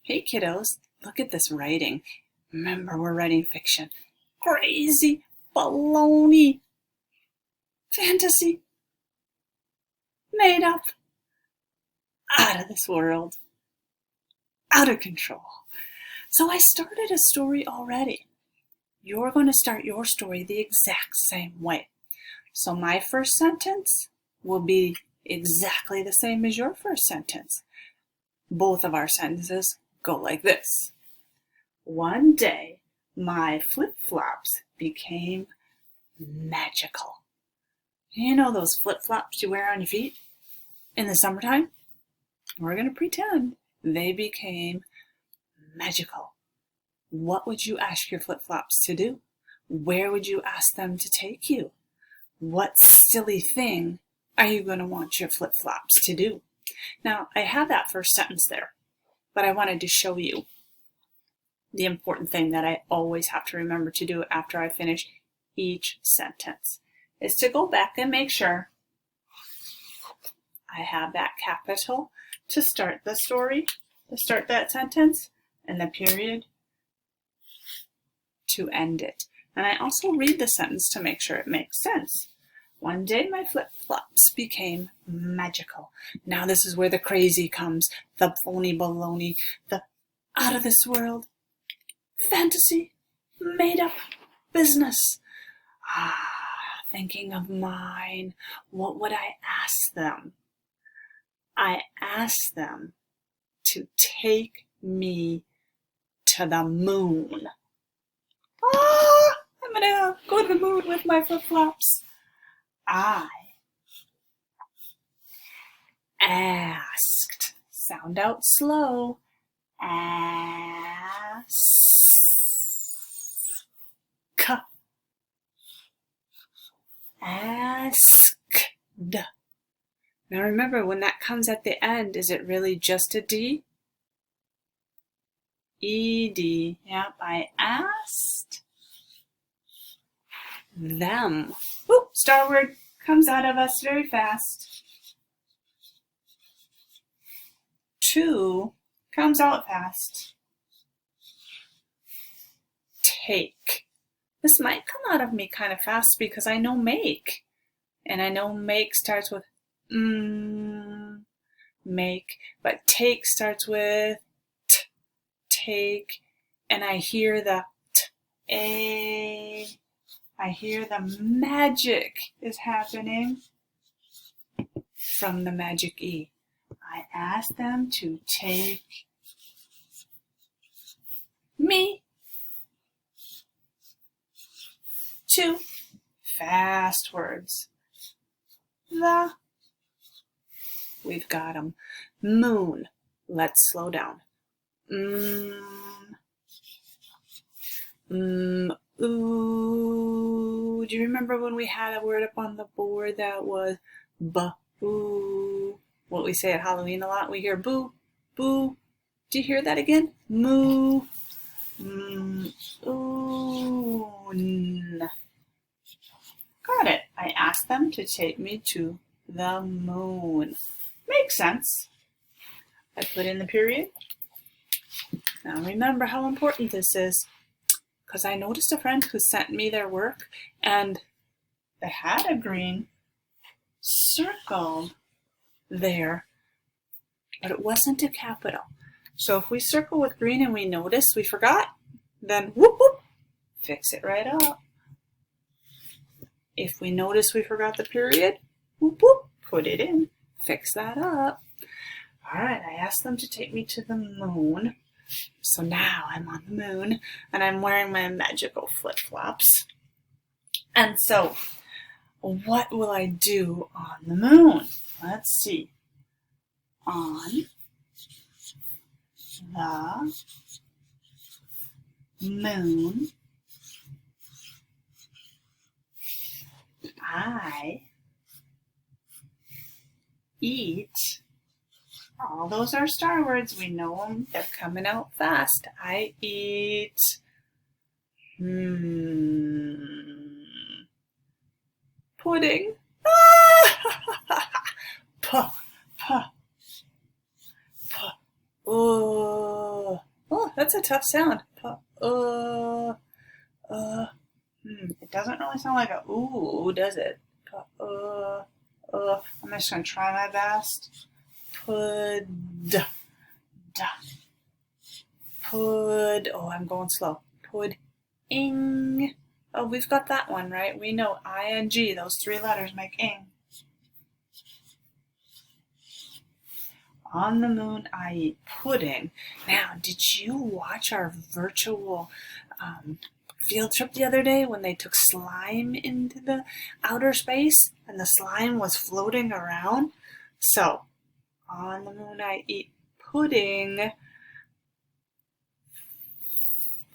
Hey kiddos, look at this writing. Remember, we're writing fiction. Crazy, baloney, fantasy, made up, out of this world, out of control. So I started a story already. You're going to start your story the exact same way. So my first sentence will be exactly the same as your first sentence. Both of our sentences go like this. One day, my flip-flops became magical. You know those flip-flops you wear on your feet in the summertime? We're going to pretend they became magical. What would you ask your flip-flops to do? Where would you ask them to take you? What silly thing are you going to want your flip-flops to do? Now, I have that first sentence there, but I wanted to show you the important thing that I always have to remember to do after I finish each sentence is to go back and make sure I have that capital to start the story, to start that sentence, and the period to end it. And I also read the sentence to make sure it makes sense. One day my flip-flops became magical. Now this is where the crazy comes, the phony baloney, the out of this world, fantasy, made up business. Thinking of mine, what would I ask them? I asked them to take me to the moon. I'm gonna go to the moon with my flip-flops. I asked. Sound out slow. Asked. Asked. Now remember, when that comes at the end, is it really just a D? E-D. Yep, I asked them. Whoop, star word comes out of us very fast. To comes out fast. Take. This might come out of me kind of fast because I know make. And I know make starts with make, but take starts with t, take, and I hear the t-a. I hear the magic is happening from the magic E. I asked them to take me to fast words. The, we've got them. Moon. Let's slow down. Ooh. Do you remember when we had a word up on the board that was boo? What we say at Halloween a lot, we hear boo, boo. Do you hear that again? Moo. Oon. Got it. I asked them to take me to the moon. Makes sense. I put in the period. Now remember how important this is, because I noticed a friend who sent me their work and they had a green circle there, but it wasn't a capital. So if we circle with green and we notice we forgot, then whoop whoop, fix it right up. If we notice we forgot the period, whoop whoop, put it in, fix that up. All right, I asked them to take me to the moon. So now I'm on the moon and I'm wearing my magical flip-flops. And so what will I do on the moon? Let's see. On the moon, I eat. All those are star words. We know them. They're coming out fast. I eat. Pudding. Puh, puh, puh. Oh. That's a tough sound. It doesn't really sound like a ooh, does it? I'm just gonna try my best. Pud, da, pud. Oh, I'm going slow. Pudding. Oh, we've got that one right. We know ing. Those three letters make ing. On the moon, I eat pudding. Now, did you watch our virtual field trip the other day when they took slime into the outer space and the slime was floating around? So, on the moon, I eat pudding.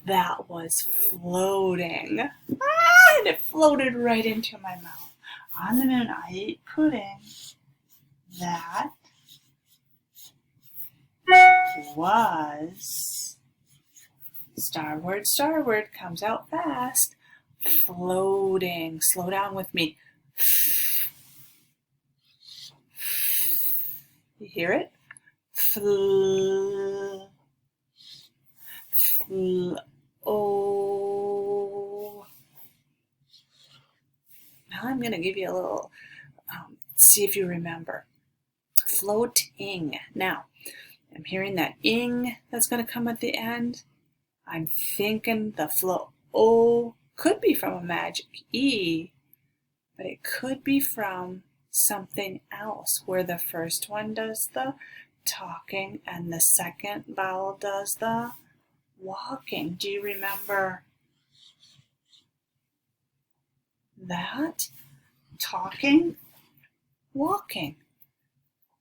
That was floating. And it floated right into my mouth. On the moon, I eat pudding. That was starward comes out fast, floating. Slow down with me. You hear it? Oh. Now I'm going to give you a little, see if you remember. Floating. Now, I'm hearing that ing that's going to come at the end. I'm thinking the flow O could be from a magic E, but it could be from something else where the first one does the talking and the second vowel does the walking. Do you remember that? Talking, walking.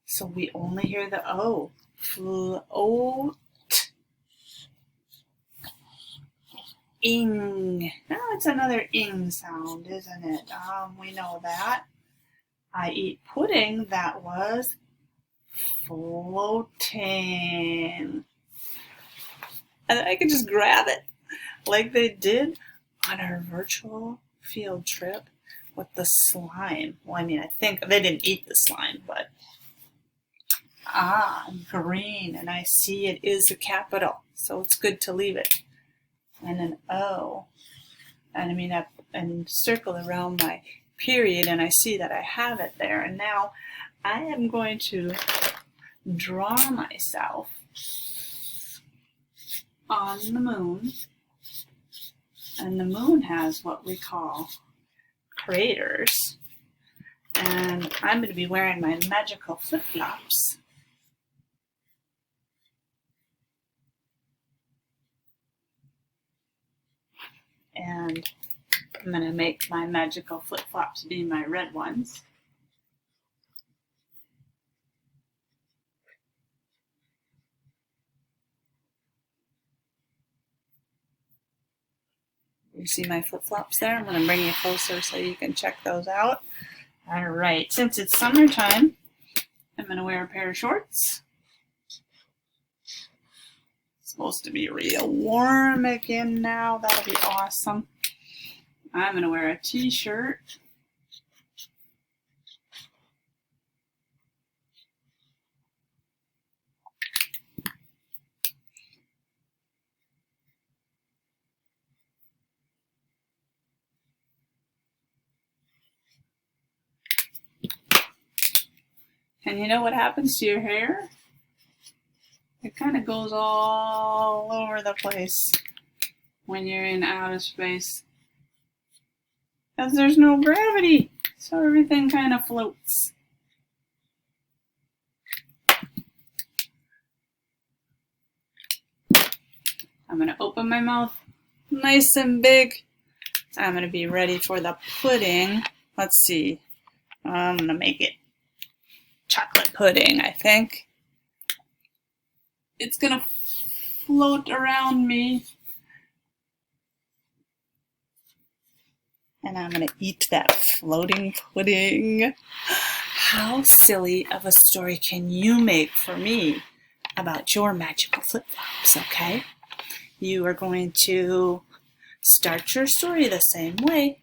So we only hear the O. Float. Ing. Now it's another ing sound, isn't it? We know that. I eat pudding. That was floating. And I could just grab it like they did on our virtual field trip with the slime. Well, I mean, I think they didn't eat the slime, but green, and I see it is a capital, so it's good to leave it. And an O, and I mean up and circle around my period, and I see that I have it there. And now I am going to draw myself on the moon, and the moon has what we call craters, and I'm going to be wearing my magical flip-flops. And I'm going to make my magical flip-flops be my red ones. You see my flip-flops there? I'm going to bring you closer so you can check those out. All right, since it's summertime, I'm going to wear a pair of shorts. Supposed to be real warm again now. That'll be awesome. I'm going to wear a t-shirt. And you know what happens to your hair? It kind of goes all over the place when you're in outer space, because there's no gravity, so everything kind of floats. I'm going to open my mouth nice and big. I'm going to be ready for the pudding. Let's see. I'm going to make it chocolate pudding, I think. It's going to float around me. And I'm going to eat that floating pudding. How silly of a story can you make for me about your magical flip-flops, okay? You are going to start your story the same way.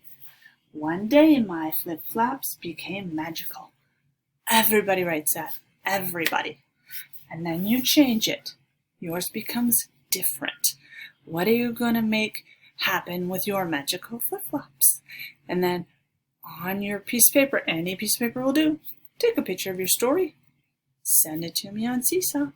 One day my flip-flops became magical. Everybody writes that. Everybody. And then you change it. Yours becomes different. What are you going to make happen with your magical flip-flops? And then on your piece of paper, any piece of paper will do, take a picture of your story, send it to me on Seesaw.